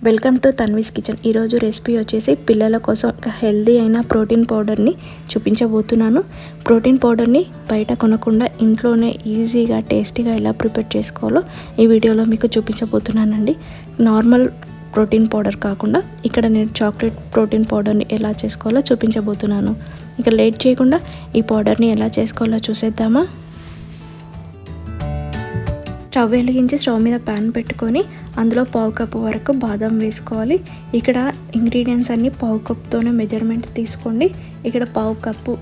Welcome to Tanvi's kitchen. ఈరోజు recipe వచ్చేసి పిల్లల కోసం ఒక హెల్దీ అయిన ప్రోటీన్ పౌడర్ని చూపించబోతున్నాను। ప్రోటీన్ పౌడర్ని బయట కొనకుండా ఇంట్లోనే ఈజీగా టేస్టీగా ఎలా ప్రిపేర్ చేసుకోవాలో ఈ వీడియోలో మీకు చూపించబోతున్నానండి। నార్మల్ ప్రోటీన్ పౌడర్ కాకుండా ఇక్కడ నేను చాక్లెట్ ప్రోటీన్ పౌడర్ని ఎలా చేసుకోవాలో చూపించబోతున్నాను। ఇక లేట్ చేయకుండా ఈ పౌడర్ని ఎలా చేసుకోవాలో చూసేద్దామా। స్టవ్ వెలిగించి స్టవ్ మీద ప్యాన్ పెట్టుకొని అందులో పావు కప్పు వరకు బాదం వేసుకోవాలి। ఇక్కడ ఇంగ్రీడియంట్స్ అన్నీ పావు కప్తోనే మెజర్మెంట్ తీసుకోండి। ఇక్కడ పావు కప్పు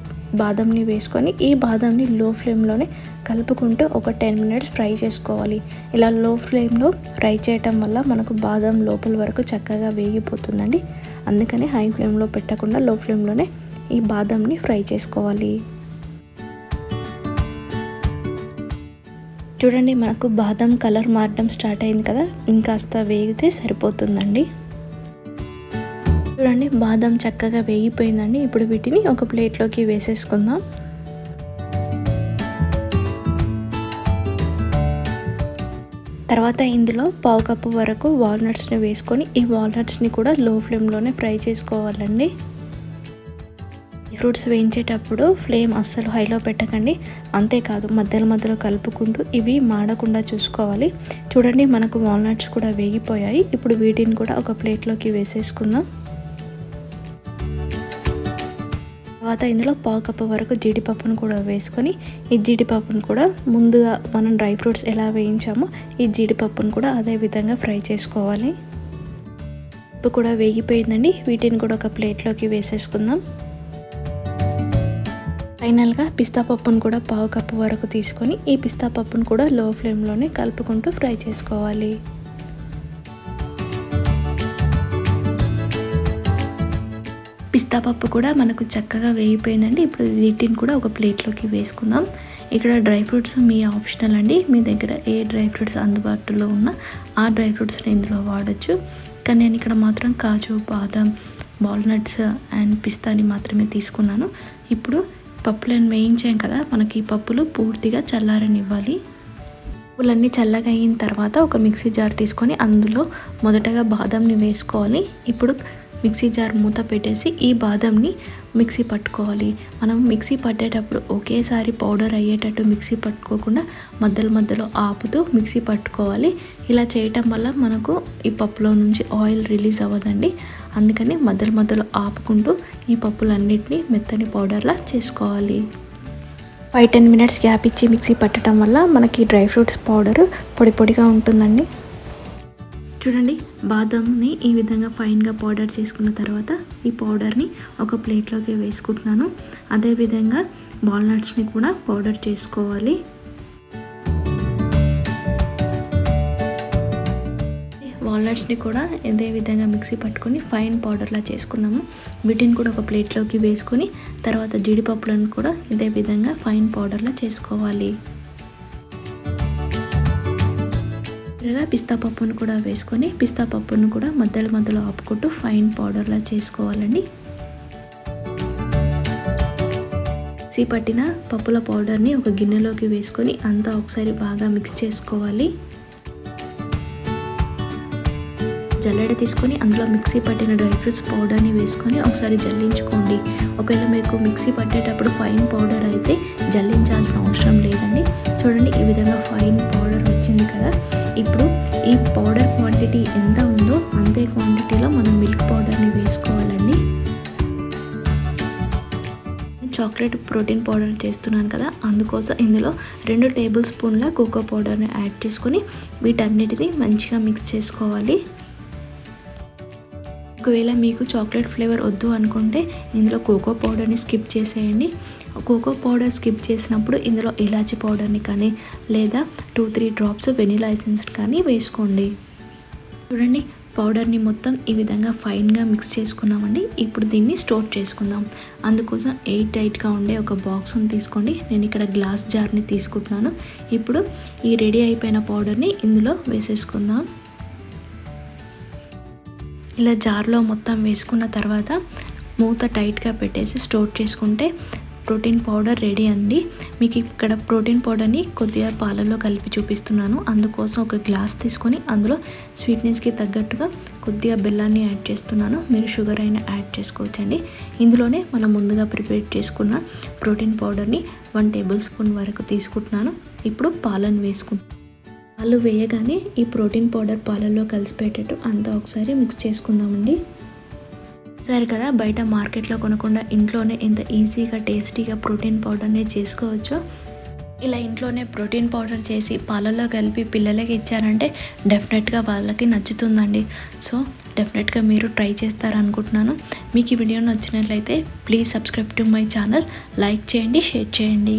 బాదంని వేసుకొని ఈ బాదంని లో ఫ్లేమ్లోనే కలుపుకుంటూ ఒక 10 మినిట్స్ ఫ్రై చేసుకోవాలి। ఇలా లో ఫ్లేమ్లో ఫ్రై చేయటం వల్ల మనకు బాదం లోపల వరకు చక్కగా వేగిపోతుందండి। అందుకని హై ఫ్లేమ్లో పెట్టకుండా లో ఫ్లేమ్లోనే ఈ బాదంని ఫ్రై చేసుకోవాలి। చూడండి, మనకు బాదం కలర్ మారడం స్టార్ట్ అయింది కదా, ఇంకాస్త వేగితే సరిపోతుందండి। చూడండి, బాదం చక్కగా వేగిపోయిందండి। ఇప్పుడు వీటిని ఒక ప్లేట్లోకి వేసేసుకుందాం। తర్వాత ఇందులో పావు కప్పు వరకు వాల్నట్స్ని వేసుకొని ఈ వాల్నట్స్ని కూడా లో ఫ్లేమ్లోనే ఫ్రై చేసుకోవాలండి। ఫ్రూట్స్ వేయించేటప్పుడు ఫ్లేమ్ అస్సలు హైలో పెట్టకండి, అంతేకాదు మధ్యలో కలుపుకుంటూ ఇవి మాడకుండా చూసుకోవాలి। చూడండి, మనకు వాల్నట్స్ కూడా వేగిపోయాయి। ఇప్పుడు వీటిని కూడా ఒక ప్లేట్లోకి వేసేసుకుందాం। తర్వాత ఇందులో పావు కప్పు వరకు జీడిపప్పును కూడా వేసుకొని ఈ జీడిపప్పును కూడా ముందుగా మనం డ్రై ఫ్రూట్స్ ఎలా వేయించామో ఈ జీడిపప్పును కూడా అదే విధంగా ఫ్రై చేసుకోవాలి। పప్పు కూడా వేగిపోయిందండి, వీటిని కూడా ఒక ప్లేట్లోకి వేసేసుకుందాం। ఫైనల్గా పిస్తా పప్పును కూడా పావు కప్పు వరకు తీసుకొని ఈ పిస్తా పప్పును కూడా లో ఫ్లేమ్లోనే కలుపుకుంటూ ఫ్రై చేసుకోవాలి। పిస్తా పప్పు కూడా మనకు చక్కగా వేగిపోయిందండి। ఇప్పుడు వీటిని కూడా ఒక ప్లేట్లోకి వేసుకుందాం। ఇక్కడ డ్రై ఫ్రూట్స్ మీ ఆప్షనల్ అండి, మీ దగ్గర ఏ డ్రై ఫ్రూట్స్ అందుబాటులో ఉన్నా ఆ డ్రై ఫ్రూట్స్ని ఇందులో వాడచ్చు। కానీ నేను ఇక్కడ మాత్రం కాజు, బాదం, వాల్నట్స్ అండ్ పిస్తాని మాత్రమే తీసుకున్నాను। ఇప్పుడు పప్పులను వేయించాం కదా, మనకి ఈ పప్పులు పూర్తిగా చల్లారనివ్వాలి। పప్పులన్నీ చల్లగా అయిన తర్వాత ఒక మిక్సీ జార్ తీసుకొని అందులో మొదటగా బాదంని వేసుకోవాలి। ఇప్పుడు మిక్సీ జార్ మూత పెట్టేసి ఈ బాదంని మిక్సీ పట్టుకోవాలి। మనం మిక్సీ పట్టేటప్పుడు ఒకేసారి పౌడర్ అయ్యేటట్టు మిక్సీ పట్టుకోకుండా మధ్యలో ఆపుతూ మిక్సీ పట్టుకోవాలి। ఇలా చేయటం వల్ల మనకు ఈ పప్పులో నుంచి ఆయిల్ రిలీజ్ అవ్వదండి, అందుకని మధ్యలో ఆపుకుంటూ ఈ పప్పులన్నిటిని మెత్తని పౌడర్లా చేసుకోవాలి। 5-10 మినిట్స్ గ్యాప్ ఇచ్చి మిక్సీ పట్టడం వల్ల మనకి డ్రై ఫ్రూట్స్ పౌడర్ పొడిగా ఉంటుందండి। చూడండి, బాదంని ఈ విధంగా ఫైన్గా పౌడర్ చేసుకున్న తర్వాత ఈ పౌడర్ని ఒక ప్లేట్లోకి వేసుకుంటున్నాను। అదేవిధంగా వాల్నట్స్ని కూడా పౌడర్ చేసుకోవాలి। వాల్నట్స్ని కూడా ఇదే విధంగా మిక్సీ పట్టుకొని ఫైన్ పౌడర్లా చేసుకున్నాము। వీటిని కూడా ఒక ప్లేట్లోకి వేసుకొని తర్వాత జీడిపప్పులను కూడా ఇదే విధంగా ఫైన్ పౌడర్లా చేసుకోవాలి। పిస్తా పప్పును కూడా వేసుకొని పిస్తా పప్పును కూడా మధ్యలో ఆపుకుంటూ ఫైన్ పౌడర్లా చేసుకోవాలండి। మిక్సీ పట్టిన పప్పుల పౌడర్ని ఒక గిన్నెలోకి వేసుకొని అంతా ఒకసారి బాగా మిక్స్ చేసుకోవాలి। జల్లెడ తీసుకొని అందులో మిక్సీ పట్టిన డ్రై ఫ్రూట్స్ పౌడర్ని వేసుకొని ఒకసారి జల్లించుకోండి। ఒకవేళ మీకు మిక్సీ పట్టేటప్పుడు ఫైన్ పౌడర్ అయితే జల్లించాల్సిన అవసరం లేదండి। చూడండి, ఈ విధంగా ఫైన్ పౌడర్ వచ్చింది కదా। ఇప్పుడు ఈ పౌడర్ క్వాంటిటీ ఎంత ఉందో అంతే క్వాంటిటీలో మనం మిల్క్ పౌడర్ని వేసుకోవాలండి। చాక్లెట్ ప్రోటీన్ పౌడర్ చేస్తున్నాను కదా, అందుకోసం ఇందులో 2 టేబుల్ స్పూన్ల కోకో పౌడర్ని యాడ్ చేసుకొని వీటన్నిటిని మంచిగా మిక్స్ చేసుకోవాలి। ఒకవేళ మీకు చాక్లెట్ ఫ్లేవర్ వద్దు అనుకుంటే ఇందులో కోకో పౌడర్ని స్కిప్ చేసేయండి। కోకో పౌడర్ స్కిప్ చేసినప్పుడు ఇందులో ఇలాచీ పౌడర్ని కానీ లేదా 2-3 డ్రాప్స్ వెనిలా ఎసెన్స్ కానీ వేసుకోండి। చూడండి, పౌడర్ని మొత్తం ఈ విధంగా ఫైన్గా మిక్స్ చేసుకున్నామండి। ఇప్పుడు దీన్ని స్టోర్ చేసుకుందాం। అందుకోసం ఎయిర్ టైట్గా ఉండే ఒక బాక్స్ని తీసుకోండి। నేను ఇక్కడ గ్లాస్ జార్ని తీసుకుంటున్నాను। ఇప్పుడు ఈ రెడీ అయిపోయిన పౌడర్ని ఇందులో వేసేసుకుందాం। ఇలా జార్లో మొత్తం వేసుకున్న తర్వాత మూత టైట్గా పెట్టేసి స్టోర్ చేసుకుంటే ప్రోటీన్ పౌడర్ రెడీ అండి. మీకు ఇక్కడ ప్రోటీన్ పౌడర్ని కొద్దిగా పాలల్లో కలిపి చూపిస్తున్నాను. అందుకోసం ఒక గ్లాస్ తీసుకొని అందులో స్వీట్నెస్కి తగ్గట్టుగా కొద్దిగా బెల్లాన్ని యాడ్ చేస్తున్నాను. మీరు షుగర్ అయినా యాడ్ చేసుకోవచ్చండి. ఇందులోనే మనం ముందుగా ప్రిపేర్ చేసుకున్న ప్రోటీన్ పౌడర్ని 1 టేబుల్ స్పూన్ వరకు తీసుకుంటున్నాను. ఇప్పుడు పాలను వేసుకుంటాను. పాలు వేయగానే ఈ ప్రోటీన్ పౌడర్ పాలల్లో కలిసిపోయేటట్టు అంతా ఒకసారి మిక్స్ చేసుకుందామండి. సరే కదా, బయట మార్కెట్లో కొనకుండా ఇంట్లోనే ఎంత ఈజీగా టేస్టీగా ప్రోటీన్ పౌడర్ని చేసుకోవచ్చు. ఇలా ఇంట్లోనే ప్రోటీన్ పౌడర్ చేసి పాలల్లో కలిపి పిల్లలకి ఇచ్చారంటే డెఫినెట్గా వాళ్ళకి నచ్చుతుందండి. సో డెఫినెట్గా మీరు ట్రై చేస్తారనుకుంటున్నాను. మీకు ఈ వీడియో నచ్చినట్లయితే please subscribe to my channel, like చేయండి, షేర్ చేయండి.